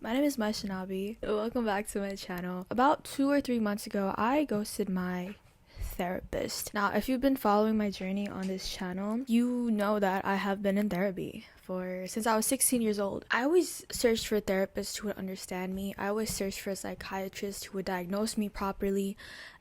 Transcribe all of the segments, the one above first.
My name is Mai Shinabi. Welcome back to my channel. About 2 or 3 months ago, I ghosted my therapist. Now, if you've been following my journey on this channel, you know that I have been in therapy since I was 16 years old. I always searched for therapists who would understand me. I always searched for a psychiatrist who would diagnose me properly,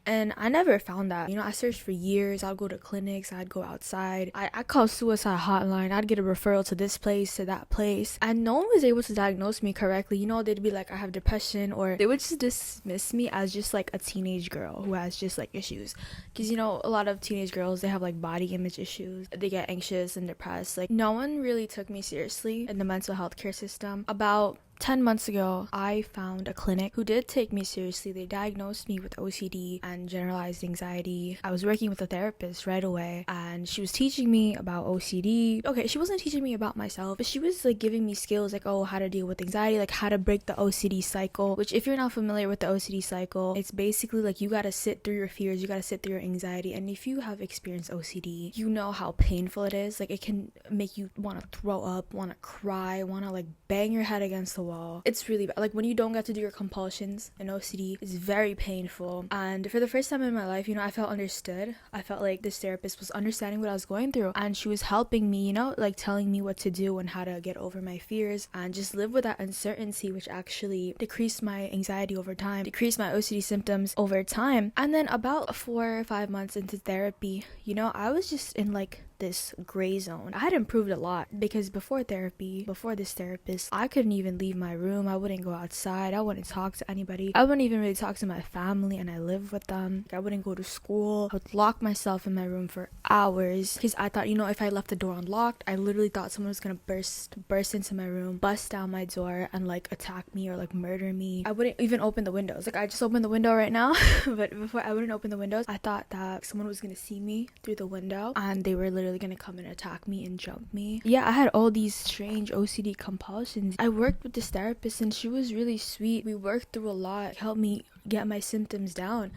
and I never found that. I searched for years. I'd go to clinics, I'd go outside, I'd call suicide hotline, I'd get a referral to this place, to that place, and no one was able to diagnose me correctly. They'd be like, I have depression, or they would just dismiss me as just like a teenage girl who has just like issues. Because a lot of teenage girls, they have like body image issues, they get anxious and depressed. Like, no one really took me seriously in the mental health care system. About 10 months ago, I found a clinic who did take me seriously. They diagnosed me with OCD and generalized anxiety. I was working with a therapist right away, and she was teaching me about OCD. Okay, she wasn't teaching me about myself, but she was like giving me skills like, how to deal with anxiety, like how to break the OCD cycle, which if you're not familiar with the OCD cycle, it's basically like you gotta sit through your fears, you gotta sit through your anxiety. And if you have experienced OCD, you know how painful it is. Like, it can make you want to throw up, want to cry, want to like bang your head against the wall. It's really bad. Like, when you don't get to do your compulsions in OCD, it's very painful. And for the first time in my life, I felt understood. I felt like this therapist was understanding what I was going through, and she was helping me, like telling me what to do and how to get over my fears and just live with that uncertainty, which actually decreased my anxiety over time, decreased my OCD symptoms over time. And then about 4 or 5 months into therapy, I was just in like this gray zone. I had improved a lot, because before this therapist, I couldn't even leave my room. I wouldn't go outside. I wouldn't talk to anybody. I wouldn't even really talk to my family, and I lived with them. I wouldn't go to school. I would lock myself in my room for hours, because I thought, if I left the door unlocked, I literally thought someone was gonna burst into my room, bust down my door, and like attack me or like murder me. I wouldn't even open the windows. Like, I just opened the window right now, but before I wouldn't open the windows. I thought that someone was gonna see me through the window, and they were literally gonna come and attack me and jump me. Yeah, I had all these strange OCD compulsions. I worked with this therapist, and she was really sweet. We worked through a lot, helped me get my symptoms down.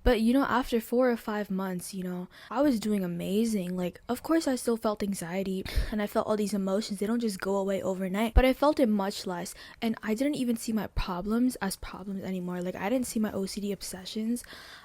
But after 4 or 5 months, I was doing amazing. Like, of course I still felt anxiety, and I felt all these emotions. They don't just go away overnight, but I felt it much less. And I didn't even see my problems as problems anymore. Like, I didn't see my OCD obsessions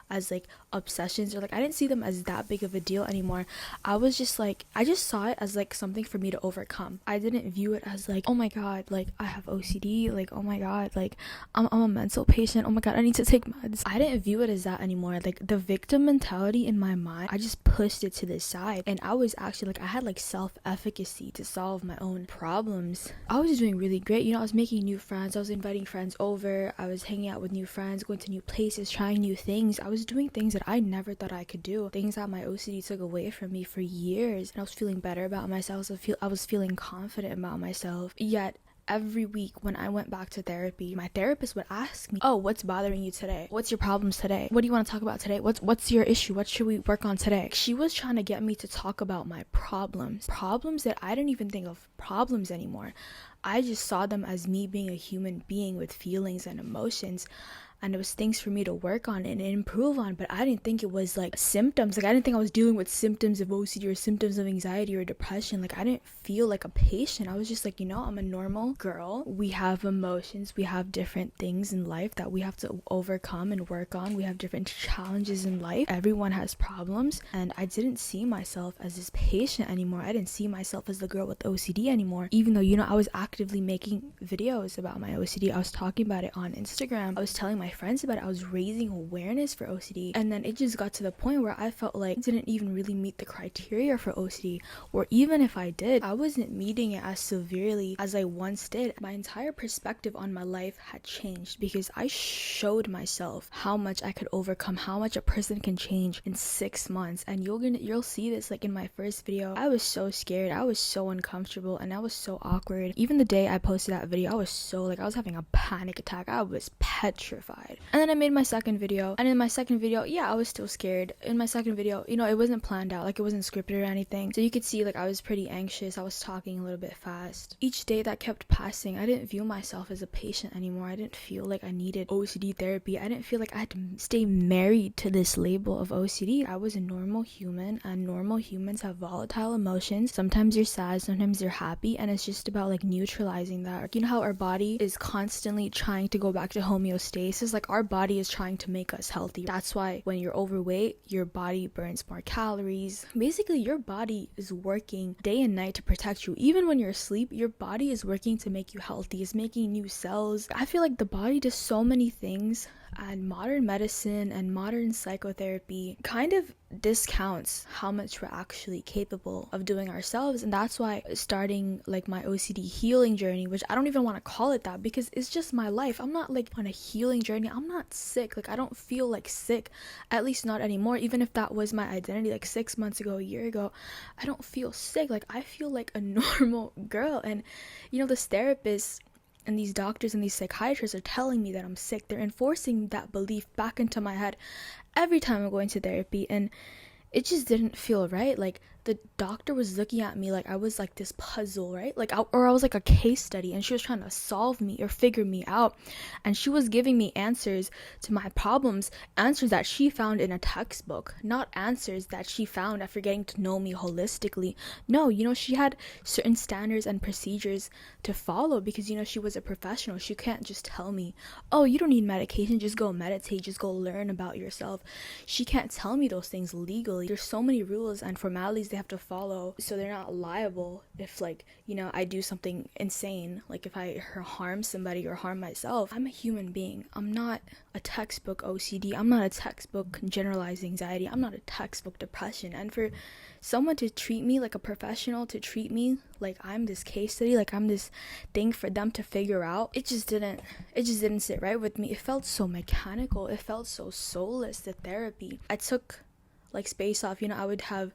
as like obsessions, or like I didn't see them as that big of a deal anymore. I was just like, I just saw it as like something for me to overcome. I didn't view it as like, oh my god, like I have OCD, like oh my god, like I'm a mental patient, oh my god, I need to take meds. I didn't view it as that anymore. Like, the victim mentality in my mind, I just pushed it to the side, and I was actually like, I had like self-efficacy to solve my own problems. I was doing really great. I was making new friends, I was inviting friends over, I was hanging out with new friends, going to new places, trying new things. I was doing things that I never thought I could do, things that my OCD took away from me for years. And I was feeling better about myself. I was feeling confident about myself. Yet every week when I went back to therapy, my therapist would ask me, what's bothering you today? What's your problems today? What do you want to talk about today? What's your issue? What should we work on today? She was trying to get me to talk about my problems that I didn't even think of problems anymore. I just saw them as me being a human being with feelings and emotions, and it was things for me to work on and improve on. But I didn't think it was like symptoms. Like, I didn't think I was dealing with symptoms of OCD or symptoms of anxiety or depression. Like, I didn't feel like a patient. I was just like, I'm a normal girl. We have emotions, we have different things in life that we have to overcome and work on. We have different challenges in life. Everyone has problems, and I didn't see myself as this patient anymore. I didn't see myself as the girl with OCD anymore, even though I was actively making videos about my OCD. I was talking about it on Instagram. I was telling my friends about it. I was raising awareness for OCD. And then it just got to the point where I felt like I didn't even really meet the criteria for OCD, or even if I did, I wasn't meeting it as severely as I once did. My entire perspective on my life had changed, because I showed myself how much I could overcome, how much a person can change in 6 months. And you'll see this like in my first video. I was so scared, I was so uncomfortable, and I was so awkward. Even the day I posted that video, I was so like, I was having a panic attack. I was petrified. terrified. And then I made my second video, and in my second video, yeah, I was still scared. In my second video, you know, it wasn't planned out, like it wasn't scripted or anything, so you could see like I was pretty anxious. I was talking a little bit fast. Each day that kept passing, I didn't view myself as a patient anymore. I didn't feel like I needed OCD therapy. I didn't feel like I had to stay married to this label of OCD. I was a normal human, and normal humans have volatile emotions. Sometimes you're sad, sometimes you're happy, and it's just about like neutralizing that. Like, you know how our body is constantly trying to go back to homeostasis? Like, our body is trying to make us healthy. That's why when you're overweight, your body burns more calories. Basically, your body is working day and night to protect you. Even when you're asleep, your body is working to make you healthy. It's making new cells. I feel like the body does so many things, and modern medicine and modern psychotherapy kind of discounts how much we're actually capable of doing ourselves. And that's why starting like my OCD healing journey, which I don't even want to call it that because it's just my life. I'm not like on a healing journey. I'm not sick. Like, I don't feel like sick, at least not anymore. Even if that was my identity like 6 months ago, a year ago, I don't feel sick. Like, I feel like a normal girl. And you know, this therapist and these doctors and these psychiatrists are telling me that I'm sick. They're enforcing that belief back into my head every time I'm going to therapy, and it just didn't feel right. Like, the doctor was looking at me like I was like this puzzle, right? Like, I was like a case study, and she was trying to solve me or figure me out, and she was giving me answers to my problems, answers that she found in a textbook, not answers that she found after getting to know me holistically. No, you know, she had certain standards and procedures to follow because, you know, she was a professional. She can't just tell me, oh, you don't need medication, just go meditate, just go learn about yourself. She can't tell me those things legally. There's so many rules and formalities they have to follow, so they're not liable if, like, you know, I do something insane, like if I harm somebody or harm myself. I'm a human being. I'm not a textbook OCD. I'm not a textbook generalized anxiety. I'm not a textbook depression. And for someone to treat me like a professional, to treat me like I'm this case study, like I'm this thing for them to figure out, it just didn't sit right with me. It felt so mechanical. It felt so soulless, the therapy. I took like space off. You know, I would have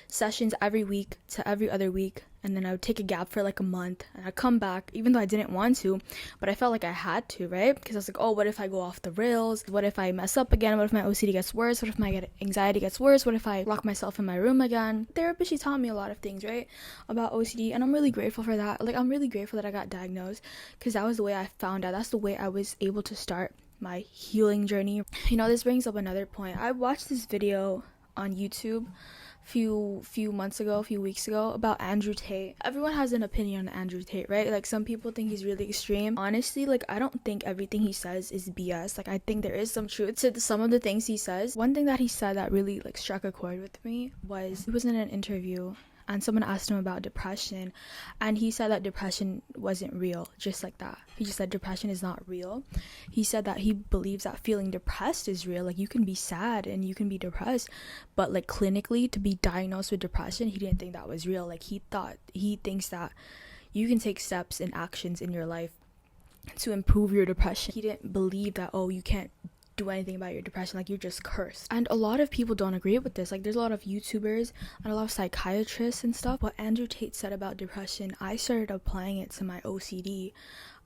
sessions every week to every other week, and then I would take a gap for like a month, and I'd come back even though I didn't want to, but I felt like I had to, right? Because I was like, oh, what if I go off the rails? What if I mess up again? What if my OCD gets worse? What if my anxiety gets worse? What if I lock myself in my room again? Therapist, she taught me a lot of things, right, about OCD, and I'm really grateful for that. Like, I'm really grateful that I got diagnosed, because that was the way I found out. That's the way I was able to start my healing journey. You know, this brings up another point. I watched this video on YouTube few weeks ago about Andrew Tate. Everyone has an opinion on Andrew Tate, right? Like, some people think he's really extreme. Honestly, like, I don't think everything he says is BS. Like, I think there is some truth to some of the things he says. One thing that he said that really like struck a chord with me was, he was in an interview and someone asked him about depression, and he said that depression wasn't real, just like that. He just said depression is not real. He said that he believes that feeling depressed is real. Like, you can be sad and you can be depressed, but like clinically to be diagnosed with depression, he didn't think that was real. Like, he thinks that you can take steps and actions in your life to improve your depression. He didn't believe that, oh, you can't do anything about your depression, like you're just cursed. And a lot of people don't agree with this. Like, there's a lot of YouTubers and a lot of psychiatrists and stuff. What Andrew Tate said about depression, I started applying it to my OCD.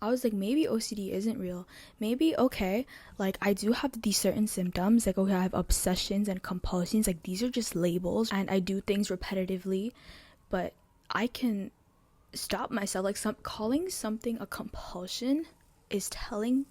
I was like, maybe OCD isn't real. Maybe, okay, like, I do have these certain symptoms, like, okay, I have obsessions and compulsions, like, these are just labels, and I do things repetitively, but I can stop myself. Like, calling something a compulsion is telling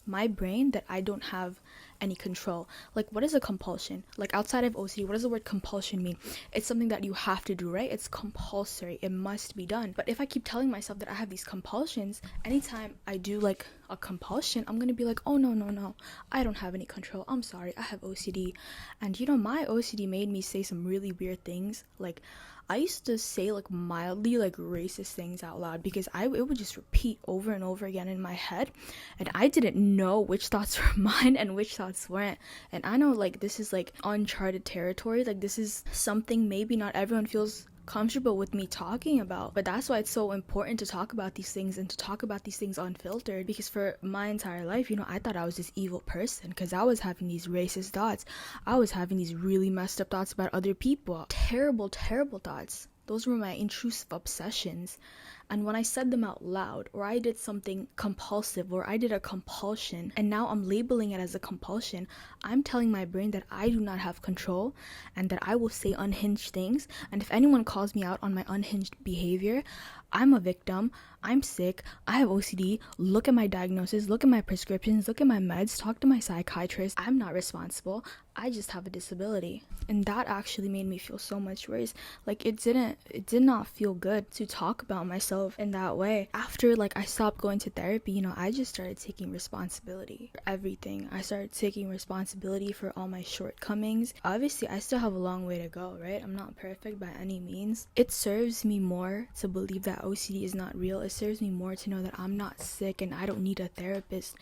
my brain that I don't have any control. Like, what is a compulsion? Like, outside of OCD, what does the word compulsion mean? It's something that you have to do, right? It's compulsory. It must be done. But if I keep telling myself that I have these compulsions, anytime I do like a compulsion, I'm gonna be like, oh no, I don't have any control. I'm sorry, I have OCD. And you know, my OCD made me say some really weird things. Like, I used to say like mildly like racist things out loud because it would just repeat over and over again in my head, and I didn't know which thoughts were mine and which thoughts weren't. And I know, like, this is like uncharted territory. Like, this is something maybe not everyone feels comfortable with me talking about, but that's why it's so important to talk about these things and to talk about these things unfiltered. Because for my entire life, you know, I thought I was this evil person because I was having these racist thoughts. I was having these really messed up thoughts about other people. Terrible thoughts. Those were my intrusive obsessions. And when I said them out loud, or I did something compulsive, or I did a compulsion, and now I'm labeling it as a compulsion, I'm telling my brain that I do not have control and that I will say unhinged things. And if anyone calls me out on my unhinged behavior, I'm a victim, I'm sick, I have OCD, look at my diagnosis, look at my prescriptions, look at my meds, talk to my psychiatrist, I'm not responsible, I just have a disability. And that actually made me feel so much worse. Like it did not feel good to talk about myself in that way. After like I stopped going to therapy, you know, I just started taking responsibility for everything. I started taking responsibility for all my shortcomings. Obviously, I still have a long way to go, right? I'm not perfect by any means. It serves me more to believe that OCD is not real. It serves me more to know that I'm not sick and I don't need a therapist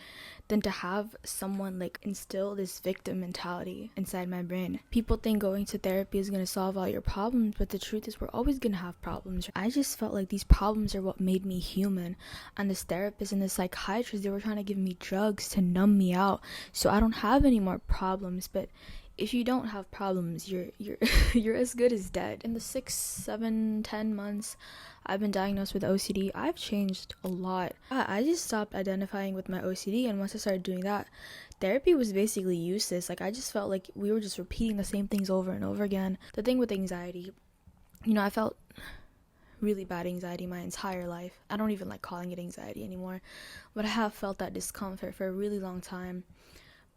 than to have someone like instill this victim mentality inside my brain. People think going to therapy is going to solve all your problems, but the truth is we're always going to have problems. I just felt like these problems are what made me human, and this therapist and the psychiatrist, they were trying to give me drugs to numb me out so I don't have any more problems. But if you don't have problems, you're you're as good as dead. In the 6, 7, 10 months I've been diagnosed with OCD, I've changed a lot. I just stopped identifying with my OCD, and once I started doing that, therapy was basically useless. Like I just felt like we were just repeating the same things over and over again. The thing with anxiety, you know, I felt really bad anxiety my entire life. I don't even like calling it anxiety anymore, but I have felt that discomfort for a really long time.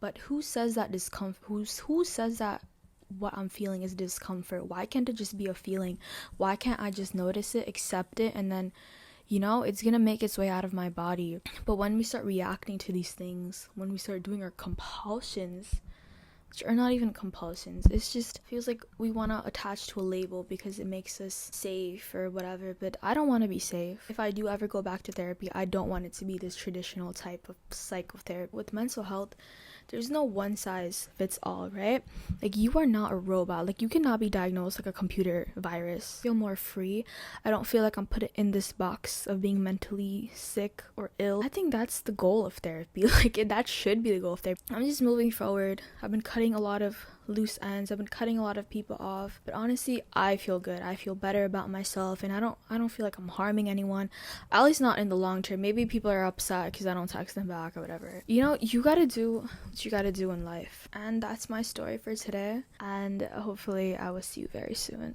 But who says that discomfort? Who says that what I'm feeling is discomfort? Why can't it just be a feeling? Why can't I just notice it, accept it, and then, you know, it's gonna make its way out of my body? But when we start reacting to these things, when we start doing our compulsions, which are not even compulsions, it's just feels like we want to attach to a label because it makes us safe or whatever. But I don't want to be safe. If I do ever go back to therapy, I don't want it to be this traditional type of psychotherapy. With mental health, there's no one size fits all, right? Like you are not a robot. Like you cannot be diagnosed like a computer virus. I feel more free. I don't feel like I'm put in this box of being mentally sick or ill. I think that's the goal of therapy. Like that should be the goal of therapy. I'm just moving forward. I've been cutting a lot of loose ends. I've been cutting a lot of people off, but honestly, I feel good. I feel better about myself, and I don't feel like I'm harming anyone, at least not in the long term. Maybe people are upset because I don't text them back or whatever. You know, you gotta do what you gotta do in life, and that's my story for today, and hopefully I will see you very soon.